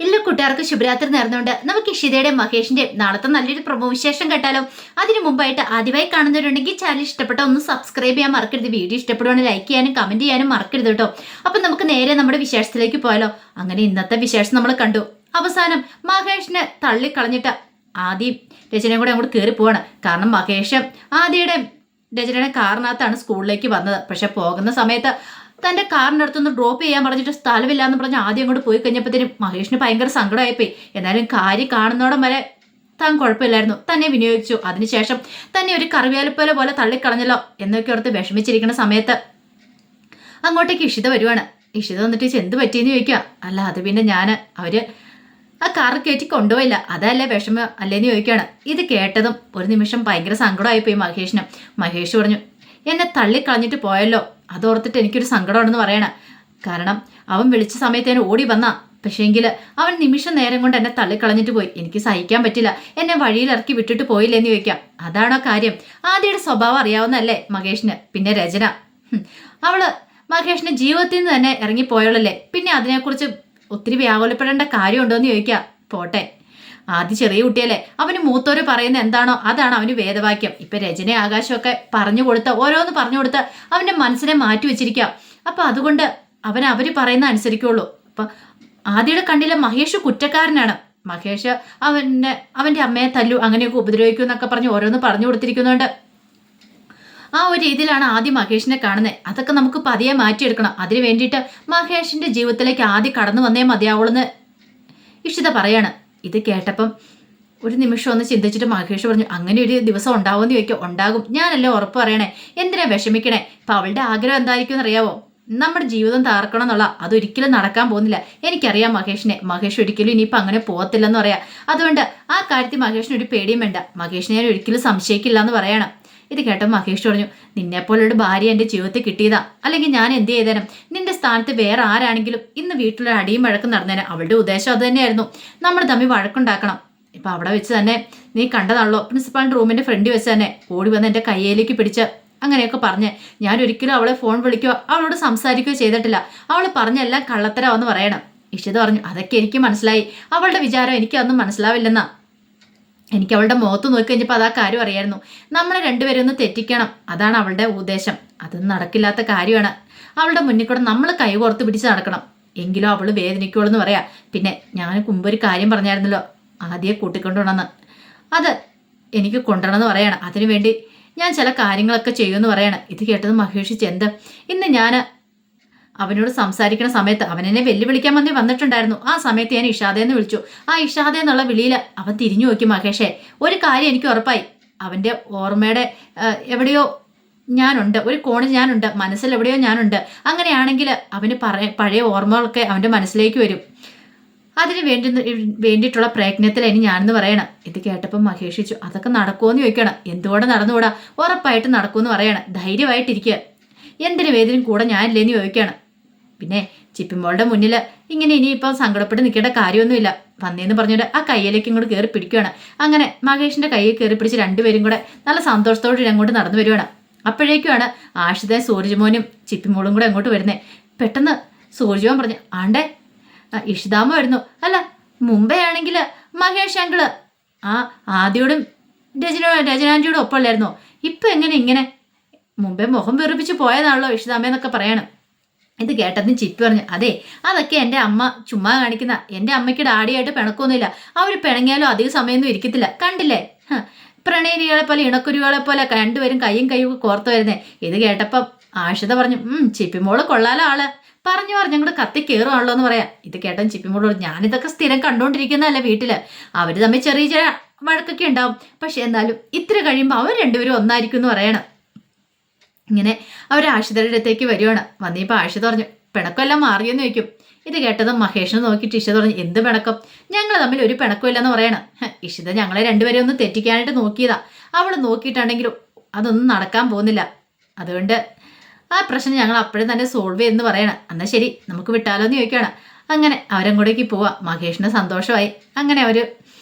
എല്ലാ കൂട്ടുകാർക്കും ശുഭരാത്രി നേർന്നുകൊണ്ട് നമുക്ക് ഇഷിതയുടെ മഹേഷിന്റെ നാളത്തെ നല്ലൊരു പ്രൊമോ വിശേഷം കേട്ടാലോ. അതിനു മുമ്പായിട്ട് ആദ്യമായി കാണുന്നവരുണ്ടെങ്കിൽ ചാനൽ ഇഷ്ടപ്പെട്ട ഒന്ന് സബ്സ്ക്രൈബ് ചെയ്യാൻ മറക്കരുത്. വീഡിയോ ഇഷ്ടപ്പെടുവാണെങ്കിൽ ലൈക്ക് ചെയ്യാനും കമന്റ് ചെയ്യാനും മറക്കരുത് കേട്ടോ. അപ്പൊ നമുക്ക് നേരെ നമ്മുടെ വിശേഷത്തിലേക്ക് പോയാലോ. അങ്ങനെ ഇന്നത്തെ വിശേഷം നമ്മൾ കണ്ടു. അവസാനം മഹേഷിനെ തള്ളിക്കളഞ്ഞിട്ട് ആദ്യം രചനയും കൂടെ അങ്ങോട്ട് കയറി പോവാണ്. കാരണം മഹേഷ് ആദ്യയുടെ രചനയുടെ കാറിനകത്താണ് സ്കൂളിലേക്ക് വന്നത്. പക്ഷെ പോകുന്ന സമയത്ത് തന്റെ കാറിൻ്റെ അടുത്തൊന്ന് ഡ്രോപ്പ് ചെയ്യാൻ പറഞ്ഞിട്ട് സ്ഥലമില്ല എന്ന് പറഞ്ഞ് ആദ്യം അങ്ങോട്ട് പോയി കഴിഞ്ഞപ്പോഴത്തേനും മഹേഷിന് ഭയങ്കര സങ്കടമായിപ്പോയി. എന്നാലും കാര്യം കാണുന്നോടം വരെ താൻ കുഴപ്പമില്ലായിരുന്നു, തന്നെ വിനിയോഗിച്ചു. അതിനുശേഷം തന്നെ ഒരു കറിവേലപ്പോലെ പോലെ തള്ളിക്കളഞ്ഞല്ലോ എന്നൊക്കെ ഓർത്ത് വിഷമിച്ചിരിക്കുന്ന സമയത്ത് അങ്ങോട്ടേക്ക് ഇഷിത വരുവാണ്. ഇഷിത വന്നിട്ട് എന്ത് പറ്റിയെന്ന് ചോദിക്കുക. അല്ല അത് പിന്നെ അവര് ആ കാറ് കയറ്റി കൊണ്ടുപോയില്ല, അതല്ലേ വിഷമം അല്ലേന്ന് ചോദിക്കുകയാണ്. ഇത് കേട്ടതും ഒരു നിമിഷം ഭയങ്കര സങ്കടമായിപ്പോയി മഹേഷിന്. മഹേഷ് പറഞ്ഞു, എന്നെ തള്ളിക്കളഞ്ഞിട്ട് പോയല്ലോ, അതോർത്തിട്ട് എനിക്കൊരു സങ്കടമാണെന്ന് പറയണം. കാരണം അവൻ വിളിച്ച സമയത്ത് ഞാൻ ഓടി വന്നാ, പക്ഷേങ്കിൽ അവൻ നിമിഷം നേരം കൊണ്ട് എന്നെ തള്ളിക്കളഞ്ഞിട്ട് പോയി. എനിക്ക് സഹിക്കാൻ പറ്റില്ല, എന്നെ വഴിയിലിറക്കി വിട്ടിട്ട് പോയില്ലെന്ന് ചോദിക്കാം. അതാണോ കാര്യം? ആദ്യയുടെ സ്വഭാവം അറിയാവുന്നതല്ലേ മഹേഷിന്. പിന്നെ രചന, അവള് മഹേഷിന്റെ ജീവിതത്തിൽ നിന്ന് തന്നെ ഇറങ്ങിപ്പോയോളല്ലേ, പിന്നെ അതിനെക്കുറിച്ച് ഒത്തിരി വ്യാകുലപ്പെടേണ്ട കാര്യമുണ്ടോ എന്ന് ചോദിക്കാം. പോട്ടെ, ആദ്യം ചെറിയ കുട്ടിയല്ലേ, അവന് മൂത്തോര് പറയുന്ന എന്താണോ അതാണ് അവന് വേദവാക്യം. ഇപ്പൊ രചന ആകാശമൊക്കെ പറഞ്ഞു കൊടുത്ത് ഓരോന്ന് പറഞ്ഞു കൊടുത്ത് അവന്റെ മനസ്സിനെ മാറ്റി വെച്ചിരിക്കാം. അപ്പൊ അതുകൊണ്ട് അവര് പറയുന്ന അനുസരിക്കുള്ളൂ. അപ്പൊ ആദ്യയുടെ കണ്ണിലെ മഹേഷ് കുറ്റക്കാരനാണ്. മഹേഷ് അവന്റെ അമ്മയെ തല്ലു, അങ്ങനെയൊക്കെ ഉപദ്രവിക്കൂ എന്നൊക്കെ പറഞ്ഞ് ഓരോന്ന് പറഞ്ഞു കൊടുത്തിരിക്കുന്നുണ്ട്. ആ ഒരു രീതിയിലാണ് ആദ്യം മഹേഷിനെ കാണുന്നത്. അതൊക്കെ നമുക്ക് പതിയെ മാറ്റിയെടുക്കണം. അതിന് വേണ്ടിയിട്ട് മഹേഷിന്റെ ജീവിതത്തിലേക്ക് ആദ്യം കടന്നു വന്നേ മതിയാവുള്ളെന്ന് ഇഷിത പറയാണ്. ഇത് കേട്ടപ്പം ഒരു നിമിഷം ഒന്ന് ചിന്തിച്ചിട്ട് മഹേഷ് പറഞ്ഞു, അങ്ങനെ ഒരു ദിവസം ഉണ്ടാവുമെന്ന് ചോദിക്കുക. ഉണ്ടാകും, ഞാനല്ലേ ഉറപ്പ് പറയണേ, എന്തിനാ വിഷമിക്കണേ. ഇപ്പൊ അവളുടെ ആഗ്രഹം എന്തായിരിക്കും എന്നറിയാവോ? നമ്മുടെ ജീവിതം തകർക്കണം എന്നുള്ള. അതൊരിക്കലും നടക്കാൻ പോകുന്നില്ല. എനിക്കറിയാം മഹേഷിനെ. മഹേഷ് ഒരിക്കലും ഇനിയിപ്പോൾ അങ്ങനെ പോകത്തില്ലെന്ന് പറയാം. അതുകൊണ്ട് ആ കാര്യത്തിൽ മഹേഷിന് ഒരു പേടിയും വേണ്ട. മഹേഷിനെ ഞാൻ ഒരിക്കലും സംശയിക്കില്ല എന്ന് പറയണം. ഇത് കേട്ട മഹേഷ് പറഞ്ഞു, നിന്നെപ്പോലൊരു ഭാര്യ എൻ്റെ ജീവിതത്തിൽ കിട്ടിയതാ, അല്ലെങ്കിൽ ഞാൻ എന്ത് ചെയ്തേനും. നിന്റെ സ്ഥാനത്ത് വേറെ ആരാണെങ്കിലും ഇന്ന് വീട്ടിലൊരു അടിയും വഴക്കും നടന്നേനെ. അവളുടെ ഉദ്ദേശം അത് തന്നെയായിരുന്നു, നമ്മൾ തമ്മിൽ വഴക്കുണ്ടാക്കണം. ഇപ്പം അവിടെ വെച്ച് തന്നെ നീ കണ്ടതാണല്ലോ, പ്രിൻസിപ്പാളിൻ്റെ റൂമിൻ്റെ ഫ്രണ്ട് വെച്ച് തന്നെ ഓടി വന്ന് എൻ്റെ കയ്യിലേക്ക് പിടിച്ച് അങ്ങനെയൊക്കെ പറഞ്ഞ്. ഞാൻ ഒരിക്കലും അവളെ ഫോൺ വിളിക്കുകയോ അവളോട് സംസാരിക്കുകയോ ചെയ്തിട്ടില്ല. അവൾ പറഞ്ഞെല്ലാം കള്ളത്തരാവെന്ന് പറയണം. ഇഷിത പറഞ്ഞു, അതൊക്കെ എനിക്ക് മനസ്സിലായി. അവളുടെ വിചാരം എനിക്കതൊന്നും മനസ്സിലാവില്ലെന്നാ. എനിക്ക് അവളുടെ മുഖത്ത് നോക്കി കഴിഞ്ഞപ്പോൾ അതാ കാര്യം അറിയായിരുന്നു. നമ്മളെ രണ്ടുപേരും ഒന്ന് തെറ്റിക്കണം, അതാണ് അവളുടെ ഉദ്ദേശം. അതൊന്നും നടക്കില്ലാത്ത കാര്യമാണ്. അവളുടെ മുന്നിൽ കൂടെ നമ്മൾ കൈ കോർത്ത് പിടിച്ച് നടക്കണം, എങ്കിലും അവൾ വേദനിക്കുള്ളൂ എന്ന് പറയാം. പിന്നെ ഞാൻ മുമ്പൊരു കാര്യം പറഞ്ഞായിരുന്നല്ലോ, ആദ്യം കൂട്ടിക്കൊണ്ടുവരണമെന്ന്. അത് എനിക്ക് കൊണ്ടുവരണമെന്ന് പറയണം. അതിനുവേണ്ടി ഞാൻ ചില കാര്യങ്ങളൊക്കെ ചെയ്യുമെന്ന് പറയണം. ഇത് കേട്ടത് മഹേഷ് ചെന്ത്, ഇന്ന് ഞാൻ അവനോട് സംസാരിക്കുന്ന സമയത്ത് അവനെന്നെ വെല്ലുവിളിക്കാൻ വന്നിട്ടുണ്ടായിരുന്നു. ആ സമയത്ത് ഞാൻ ഇഷാദെന്ന് വിളിച്ചു. ആ ഇഷാദ എന്നുള്ള വിളിയിൽ അവൻ തിരിഞ്ഞു നോക്കി. മഹേഷേ, ഒരു കാര്യം എനിക്ക് ഉറപ്പായി, അവൻ്റെ ഓർമ്മയുടെ എവിടെയോ ഞാനുണ്ട്, ഒരു കോണിൽ ഞാനുണ്ട്, മനസ്സിൽ എവിടെയോ ഞാനുണ്ട്. അങ്ങനെയാണെങ്കിൽ അവന് പഴയ ഓർമ്മകളൊക്കെ അവൻ്റെ മനസ്സിലേക്ക് വരും. അതിന് വേണ്ടിയിട്ടുള്ള പ്രയത്നത്തിലാണ് ഞാനെന്ന് പറയണം. ഇത് കേട്ടപ്പോൾ മഹേഷ് ചോദിച്ചു, അതൊക്കെ നടക്കുമെന്ന് ചോദിക്കണം. എന്തുകൊണ്ട് നടന്നുകൂടാ? ഉറപ്പായിട്ട് നടക്കുമെന്ന് പറയണം. ധൈര്യമായിട്ടിരിക്കുക, എന്തിനു വേദനയും കൂടെ ഞാനില്ലേന്ന് ചോദിക്കുകയാണ്. പിന്നെ ചിപ്പിമോളുടെ മുന്നിൽ ഇങ്ങനെ ഇനിയിപ്പോൾ സങ്കടപ്പെട്ട് നിൽക്കേണ്ട കാര്യമൊന്നുമില്ല, വന്നേന്ന് പറഞ്ഞിട്ട് ആ കയ്യിലേക്ക് ഇങ്ങോട്ട് കയറി പിടിക്കുകയാണ്. അങ്ങനെ മഹേഷിന്റെ കയ്യിൽ കയറി പിടിച്ച് രണ്ടുപേരും കൂടെ നല്ല സന്തോഷത്തോടെ അങ്ങോട്ട് നടന്നു വരുവാണ്. അപ്പോഴേക്കുമാണ് ആഷിതയും സൂരജ്മോനും ചിപ്പിമോളും കൂടെ അങ്ങോട്ട് വരുന്നത്. പെട്ടെന്ന് സൂരജ്മോൻ പറഞ്ഞു, ആണ്ടേ ഇഷിതാമ്മ വരുന്നു. അല്ല, മുമ്പേ ആണെങ്കിൽ മഹേഷ് അങ്കിള് ആദ്യോടും രചനാൻ്റിയോടും ഒപ്പമല്ലായിരുന്നോ? ഇപ്പം എങ്ങനെ ഇങ്ങനെ? മുമ്പേ മുഖം വെറുപ്പിച്ച് പോയതാണല്ലോ ഇഷിതാമ്മയെന്നൊക്കെ പറയണം. ഇത് കേട്ടതിന് ചിപ്പി പറഞ്ഞു, അതെ, അതൊക്കെ എൻ്റെ അമ്മ ചുമ്മാ കാണിക്കുന്ന. എൻ്റെ അമ്മയ്ക്ക് ഡാഡിയായിട്ട് പിണക്കൊന്നുമില്ല. അവർ പിണങ്ങിയാലും അധിക സമയമൊന്നും ഇരിക്കത്തില്ല. കണ്ടില്ലേ, പ്രണയിനികളെ പോലെ ഇണക്കുരുകളെ പോലെ രണ്ടുപേരും കൈയും കോർത്തു വരുന്നേ. ഇത് കേട്ടപ്പം ആഷിത പറഞ്ഞു, ചിപ്പിമോള് കൊള്ളാലോ ആള്, പറഞ്ഞു ഞങ്ങൾ കത്തി കയറുവാണല്ലോ എന്ന് പറയാം. ഇത് കേട്ടൻ ചിപ്പിമോള്, ഞാനിതൊക്കെ സ്ഥിരം കണ്ടുകൊണ്ടിരിക്കുന്നതല്ലേ വീട്ടില്. അവർ തമ്മിൽ ചെറിയ വഴക്കൊക്കെ ഉണ്ടാവും, പക്ഷെ എന്നാലും ഇത്ര കഴിയുമ്പോൾ അവർ രണ്ടുപേരും ഒന്നായിരിക്കും എന്ന് പറയണം. ഇങ്ങനെ അവർ ആഷിതയുടെ അടുത്തേക്ക് വരുവാണ്. വന്നിപ്പോൾ ആഷിത പറഞ്ഞു, പിണക്കമെല്ലാം മാറിയെന്ന് ചോദിക്കും. ഇത് കേട്ടതും മഹേഷിനെ നോക്കിയിട്ട് ഇഷിത പറഞ്ഞു, എന്ത് പിണക്കം? ഞങ്ങൾ തമ്മിൽ ഒരു പിണക്കമില്ലെന്ന് പറയണം. ഇഷിത ഞങ്ങളെ രണ്ടുപേരും ഒന്ന് തെറ്റിക്കാനായിട്ട് നോക്കിയതാ. അവൾ നോക്കിയിട്ടുണ്ടെങ്കിലും അതൊന്നും നടക്കാൻ പോകുന്നില്ല. അതുകൊണ്ട് ആ പ്രശ്നം ഞങ്ങൾ അപ്പോഴും തന്നെ സോൾവ് ചെയ്യുമെന്ന് പറയണം. എന്നാൽ ശരി, നമുക്ക് വിട്ടാലോ എന്ന് ചോദിക്കുകയാണ്. അങ്ങനെ അവരങ്ങോട്ടേക്ക് പോവാം. മഹേഷിന് സന്തോഷമായി. അങ്ങനെ അവർ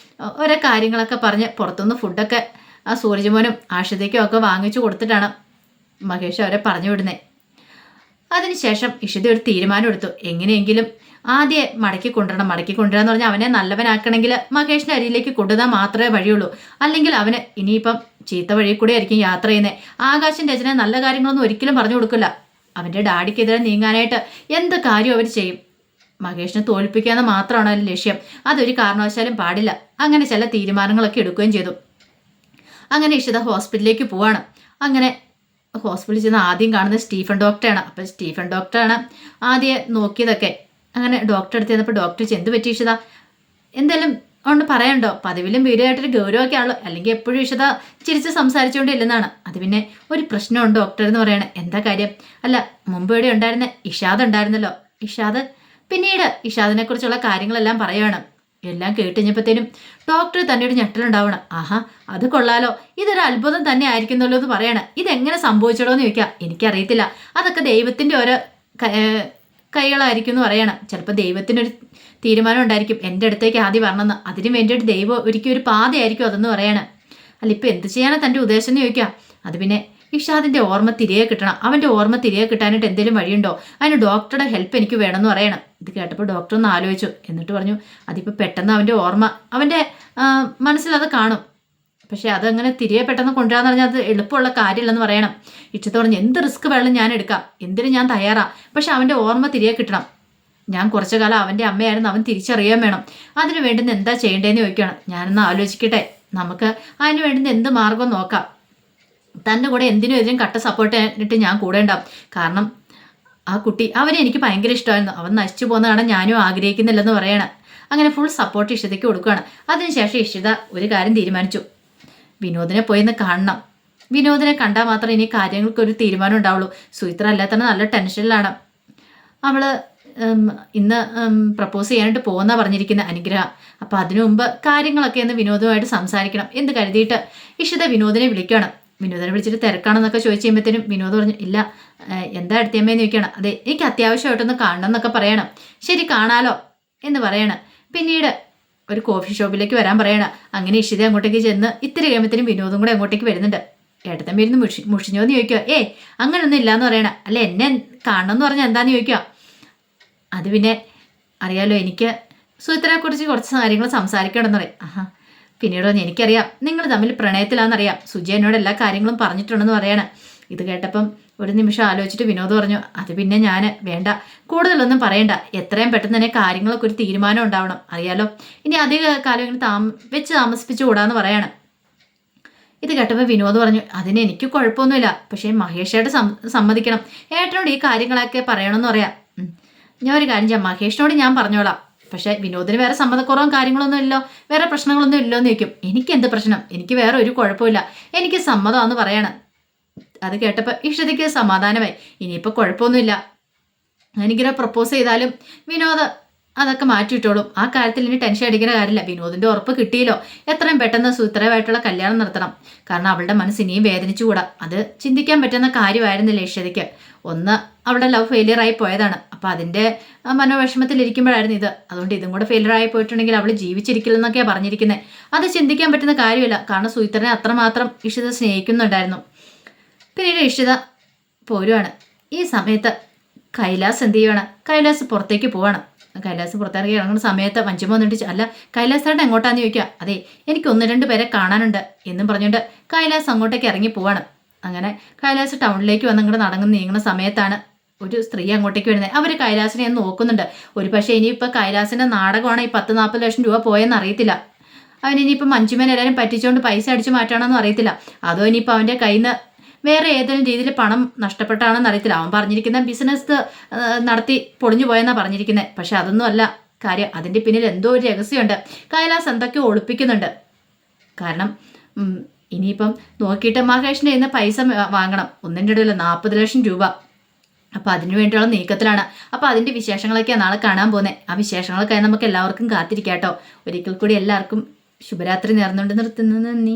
ഓരോ കാര്യങ്ങളൊക്കെ പറഞ്ഞ് പുറത്തുനിന്ന് ഫുഡൊക്കെ ആ സൂരജ്മോനും ആഷിതയ്ക്കും ഒക്കെ വാങ്ങിച്ചു കൊടുത്തിട്ടാണ് മഹേഷ് അവരെ പറഞ്ഞു വിടുന്നത്. അതിനുശേഷം ഇഷിത ഒരു തീരുമാനം എടുത്തു. എങ്ങനെയെങ്കിലും ആദ്യം മടക്കി കൊണ്ടുവരാന്ന് പറഞ്ഞാൽ അവനെ നല്ലവനാക്കണമെങ്കിൽ മഹേഷിന്റെ അരിയിലേക്ക് കൊണ്ടുവന്നാൽ മാത്രമേ വഴിയുള്ളൂ. അല്ലെങ്കിൽ അവന് ഇനിയിപ്പം ചീത്ത വഴി കൂടെ ആയിരിക്കും യാത്ര ചെയ്യുന്നത്. ആകാശിന്റെ അച്ഛനെ നല്ല കാര്യങ്ങളൊന്നും ഒരിക്കലും പറഞ്ഞു കൊടുക്കില്ല. അവന്റെ ഡാഡിക്കെതിരെ നീങ്ങാനായിട്ട് എന്ത് കാര്യവും അവർ ചെയ്യും. മഹേഷിനെ തോൽപ്പിക്കാന്ന് മാത്രമാണ് അതിന്റെ ലക്ഷ്യം. അതൊരു കാരണവശാലും പാടില്ല. അങ്ങനെ ചില തീരുമാനങ്ങളൊക്കെ എടുക്കുകയും ചെയ്തു. അങ്ങനെ ഇഷിത ഹോസ്പിറ്റലിലേക്ക് പോവാണ്. അങ്ങനെ ഹോസ്പിറ്റലിൽ ചെന്ന് ആദ്യം കാണുന്നത് സ്റ്റീഫൻ ഡോക്ടറാണ്. അപ്പം സ്റ്റീഫൻ ഡോക്ടറാണ് ആദ്യം നോക്കിയതൊക്കെ. അങ്ങനെ ഡോക്ടറെ അടുത്ത് ചെന്നപ്പോൾ ഡോക്ടർ എന്ത് പറ്റി ഇഷിത, എന്തെങ്കിലും കൊണ്ട് പറയണ്ടോ? പതിവിലും വീഡിയോയായിട്ടൊരു ഗൗരവമൊക്കെ ആണല്ലോ, അല്ലെങ്കിൽ എപ്പോഴും ഇഷിത ചിരിച്ച് സംസാരിച്ചുകൊണ്ടില്ലെന്നാണ്. അത് പിന്നെ ഒരു പ്രശ്നമുണ്ട് ഡോക്ടർ എന്ന് പറയണേ. എന്താ കാര്യം? അല്ല, മുമ്പ് ഇവിടെ ഉണ്ടായിരുന്ന ഇഷാദ് ഉണ്ടായിരുന്നല്ലോ. ഇഷാദ് പിന്നീട് ഇഷാദിനെ കുറിച്ചുള്ള കാര്യങ്ങളെല്ലാം പറയുകയാണ്. എല്ലാം കേട്ടുകഴിഞ്ഞപ്പോഴത്തേനും ഡോക്ടർ തന്നെ ഒരു ഞെട്ടലുണ്ടാവണം. ആഹാ, അത് കൊള്ളാലോ, ഇതൊരു അത്ഭുതം തന്നെ ആയിരിക്കുന്നല്ലോ എന്ന് പറയണ. ഇതെങ്ങനെ സംഭവിച്ചടോ എന്ന് ചോദിക്കാം. എനിക്കറിയത്തില്ല, അതൊക്കെ ദൈവത്തിൻ്റെ ഓരോ കൈകളായിരിക്കും എന്ന് പറയണം. ചിലപ്പോൾ ദൈവത്തിനൊരു തീരുമാനം ഉണ്ടായിരിക്കും എൻ്റെ അടുത്തേക്ക് ആദ്യം വരണമെന്ന്. അതിന് വേണ്ടിയിട്ട് ദൈവം ഒരിക്കലും ഒരു പാതയായിരിക്കും അതെന്ന് പറയണം. അല്ല, ഇപ്പം എന്ത് ചെയ്യാനാണ് തൻ്റെ ഉദ്ദേശം എന്ന് ചോദിക്കാം. അത് പിന്നെ ഇഷാദിൻ്റെ ഓർമ്മ തിരികെ കിട്ടണം. അവൻ്റെ ഓർമ്മ തിരികെ കിട്ടാനായിട്ട് എന്തെങ്കിലും വഴിയുണ്ടോ? അതിന് ഡോക്ടറുടെ ഹെൽപ്പ് എനിക്ക് വേണമെന്ന് പറയണം. ഇത് കേട്ടപ്പോൾ ഡോക്ടർ ഒന്ന് ആലോചിച്ചു. എന്നിട്ട് പറഞ്ഞു, അതിപ്പോൾ പെട്ടെന്ന് അവൻ്റെ ഓർമ്മ അവൻ്റെ മനസ്സിലത് കാണും. പക്ഷേ അതങ്ങനെ തിരികെ പെട്ടെന്ന് കൊണ്ടുവരാന്ന് പറഞ്ഞാൽ അത് എളുപ്പമുള്ള കാര്യമില്ലെന്ന് പറയണം. ഇഷ്ടത്ത് പറഞ്ഞു, എന്ത് റിസ്ക് വേണം ഞാൻ എടുക്കാം, എന്തിനും ഞാൻ തയ്യാറാണ്. പക്ഷെ അവൻ്റെ ഓർമ്മ തിരികെ കിട്ടണം. ഞാൻ കുറച്ചു കാലം അവൻ്റെ അമ്മയായിരുന്നു, അവൻ തിരിച്ചറിയാൻ വേണം. അതിന് വേണ്ടുന്ന എന്താ ചെയ്യേണ്ടതെന്ന് ചോദിക്കുകയാണ്. ഞാനൊന്ന് ആലോചിക്കട്ടെ, നമുക്ക് അതിന് വേണ്ടുന്ന എന്ത് മാർഗം നോക്കാം. തൻ്റെ കൂടെ എന്തിനും എതിരും കട്ട സപ്പോർട്ട് ചെയ്യാനിട്ട് ഞാൻ കൂടെ ഉണ്ടാവും. കാരണം ആ കുട്ടി അവനെ എനിക്ക് ഭയങ്കര ഇഷ്ടമായിരുന്നു. അവൻ നശിച്ചു പോകുന്ന കാണാൻ ഞാനും ആഗ്രഹിക്കുന്നില്ലെന്ന് പറയണം. അങ്ങനെ ഫുൾ സപ്പോർട്ട് ഇഷിതയ്ക്ക് കൊടുക്കുകയാണ്. അതിനുശേഷം ഇഷിത ഒരു കാര്യം തീരുമാനിച്ചു. വിനോദിനെ പോയിന്ന് കാണണം. വിനോദിനെ കണ്ടാൽ മാത്രമേ ഇനി കാര്യങ്ങൾക്കൊരു തീരുമാനം ഉണ്ടാവുള്ളൂ. സുചിത്ര അല്ലാത്തന്നെ നല്ല ടെൻഷനിലാണ്. അവള് ഇന്ന് പ്രപ്പോസ് ചെയ്യാനായിട്ട് പോകുന്ന പറഞ്ഞിരിക്കുന്ന അനുഗ്രഹ. അപ്പം അതിനു മുമ്പ് കാര്യങ്ങളൊക്കെ ഒന്ന് വിനോദുമായിട്ട് സംസാരിക്കണം എന്ന് കരുതിയിട്ട് ഇഷിത വിനോദിനെ വിളിക്കണം. വിനോദിനെ വിളിച്ചിട്ട് തിരക്കാണെന്നൊക്കെ ചോദിച്ചു കഴിയുമ്പോഴത്തേനും വിനോദ് പറഞ്ഞു, ഇല്ല, എന്താ അടുത്തമ്മയെന്ന് ചോദിക്കണം. അതെ, എനിക്ക് അത്യാവശ്യമായിട്ടൊന്ന് കാണണം എന്നൊക്കെ പറയണം. ശരി, കാണാലോ എന്ന് പറയണം. പിന്നീട് ഒരു കോഫി ഷോപ്പിലേക്ക് വരാൻ പറയണം. അങ്ങനെ ഇഷിത അങ്ങോട്ടേക്ക് ചെന്ന് ഇത്തിരി കഴിയുമ്പോഴത്തേനും വിനോദും കൂടെ അങ്ങോട്ടേക്ക് വരുന്നുണ്ട്. ഏട്ടത്തമ്മ ഇരുന്ന് മുഷിഞ്ഞോന്ന് ചോദിക്കുക. അങ്ങനൊന്നും ഇല്ലയെന്ന് പറയണം. അല്ല, എന്നെ കാണണമെന്ന് പറഞ്ഞാൽ എന്താന്ന് ചോദിക്കുക. അത് പിന്നെ അറിയാലോ, എനിക്ക് സുചിത്രയെക്കുറിച്ച് കുറച്ച് കാര്യങ്ങൾ സംസാരിക്കണമെന്ന് പറയും. ആഹാ, പിന്നീട് എനിക്കറിയാം നിങ്ങൾ തമ്മിൽ പ്രണയത്തിലാണെന്നറിയാം. സുജി എന്നോട് എല്ലാ കാര്യങ്ങളും പറഞ്ഞിട്ടുണ്ടെന്ന് പറയണം. ഇത് കേട്ടപ്പം ഒരു നിമിഷം ആലോചിച്ചിട്ട് വിനോദ് പറഞ്ഞു, അത് പിന്നെ ഞാൻ വേണ്ട, കൂടുതലൊന്നും പറയണ്ട. എത്രയും പെട്ടെന്ന് തന്നെ കാര്യങ്ങളൊക്കെ ഒരു തീരുമാനം ഉണ്ടാവണം. അറിയാലോ, ഇനി അധിക കാലം ഇങ്ങനെ വെച്ച് താമസിപ്പിച്ചു കൂടാന്ന് പറയണം. ഇത് കേട്ടപ്പോൾ വിനോദ് പറഞ്ഞു, അതിന് എനിക്ക് കുഴപ്പമൊന്നുമില്ല, പക്ഷേ മഹേഷായിട്ട് സമ്മതിക്കണം. ഏട്ടനോട് ഈ കാര്യങ്ങളൊക്കെ പറയണമെന്ന് പറയാം. ഞാൻ ഒരു കാര്യം ചെയ്യാം, മഹേഷിനോട് ഞാൻ പറഞ്ഞോളാം. പക്ഷേ വിനോദിന് വേറെ സമ്മതക്കുറവും കാര്യങ്ങളൊന്നും ഇല്ലോ, വേറെ പ്രശ്നങ്ങളൊന്നും ഇല്ലോ എന്ന് ചോദിക്കും. എനിക്ക് എന്ത് പ്രശ്നം, എനിക്ക് വേറെ ഒരു കുഴപ്പമില്ല, എനിക്ക് സമ്മതമാണെന്ന് പറയണം. അത് കേട്ടപ്പോൾ ഇഷിതയ്ക്ക് സമാധാനമായി. ഇനിയിപ്പോൾ കുഴപ്പമൊന്നുമില്ല, എനിക്കിങ്ങനെ പ്രപ്പോസ് ചെയ്താലും വിനോദ് അതൊക്കെ മാറ്റിയിട്ടോളും. ആ കാര്യത്തിൽ ഇനി ടെൻഷൻ അടിക്കുന്ന കാര്യമില്ല. വിനോദിൻ്റെ ഉറപ്പ് കിട്ടിയല്ലോ, എത്രയും പെട്ടെന്ന് സുത്രമായിട്ടുള്ള കല്യാണം നടത്തണം. കാരണം അവളുടെ മനസ്സ് ഇനിയും വേദനിച്ചുകൂടാ. അത് ചിന്തിക്കാൻ പറ്റുന്ന കാര്യമായിരുന്നില്ല ഇഷിതയ്ക്ക്. ഒന്ന്, അവളുടെ ലവ് ഫെയിലിയറായി പോയതാണ്. അപ്പം അതിൻ്റെ മനോവിഷമത്തിലിരിക്കുമ്പോഴായിരുന്നു ഇത്. അതുകൊണ്ട് ഇതും കൂടെ ഫെയിലിയറായി പോയിട്ടുണ്ടെങ്കിൽ അവൾ ജീവിച്ചിരിക്കില്ലെന്നൊക്കെയാണ് പറഞ്ഞിരിക്കുന്നത്. അത് ചിന്തിക്കാൻ പറ്റുന്ന കാര്യമില്ല. കാരണം സുചിത്രനെ അത്രമാത്രം ഇഷിത സ്നേഹിക്കുന്നുണ്ടായിരുന്നു. പിന്നീട് ഇഷിത പോരുവാണ്. ഈ സമയത്ത് കൈലാസ് എന്ത് ചെയ്യുവാണ്? കൈലാസ് പുറത്തേക്ക് പോവാണ്. കൈലാസ് പുറത്തിറങ്ങി ഇറങ്ങുന്ന സമയത്ത് മഞ്ജുമ വന്നിട്ട്, അല്ല കൈലാസേട്ടൻ എങ്ങോട്ടാന്ന് ചോദിക്കുക. അതെ, എനിക്ക് 1-2 പേരെ കാണാനുണ്ട് എന്നും പറഞ്ഞുകൊണ്ട് കൈലാസ് അങ്ങോട്ടേക്ക് ഇറങ്ങി പോവാണ്. അങ്ങനെ കൈലാസ് ടൗണിലേക്ക് വന്ന് ഇങ്ങോട്ട് നീങ്ങുന്ന സമയത്താണ് ഒരു സ്ത്രീ അങ്ങോട്ടേക്ക് വരുന്നത്. അവർ കൈലാസിനെ നോക്കുന്നുണ്ട്. ഒരു പക്ഷേ ഇനിയിപ്പോൾ കൈലാസിൻ്റെ നാടകമാണ് ഈ 10-40 ലക്ഷം രൂപ പോയെന്ന് അറിയത്തില്ല. അവനിനിയിപ്പോൾ മഞ്ജുമേനെ എല്ലാവരും പറ്റിച്ചുകൊണ്ട് പൈസ അടിച്ചു മാറ്റാണെന്നും അറിയത്തില്ല. അതോ ഇനിയിപ്പോൾ അവൻ്റെ കയ്യിൽ നിന്ന് വേറെ ഏതെങ്കിലും രീതിയിൽ പണം നഷ്ടപ്പെട്ടാണെന്ന് അറിയത്തില്ല. അവൻ പറഞ്ഞിരിക്കുന്ന ബിസിനസ് നടത്തി പൊളിഞ്ഞു പോയെന്നാണ് പറഞ്ഞിരിക്കുന്നത്. പക്ഷെ അതൊന്നും അല്ല കാര്യം. അതിൻ്റെ പിന്നിൽ എന്തോ ഒരു രഹസ്യമുണ്ട്. കൈലാസ് എന്തൊക്കെയോ ഒളിപ്പിക്കുന്നുണ്ട്. കാരണം ഇനിയിപ്പം നോക്കിയിട്ട് മഹേഷിൻ്റെ ഇന്ന് പൈസ വാങ്ങണം. 1-2 ലക്ഷം രൂപ. അപ്പോൾ അതിനു വേണ്ടിയുള്ള നീക്കത്തിലാണ്. അപ്പോൾ അതിൻ്റെ വിശേഷങ്ങളൊക്കെയാണ് നാളെ കാണാൻ പോകുന്നത്. ആ വിശേഷങ്ങളൊക്കെ നമുക്ക് എല്ലാവർക്കും കാത്തിരിക്കാം കേട്ടോ. ഒരിക്കൽ കൂടി എല്ലാവർക്കും ശുഭരാത്രി നേർന്നുകൊണ്ട് നിർത്തുന്നു. നന്ദി.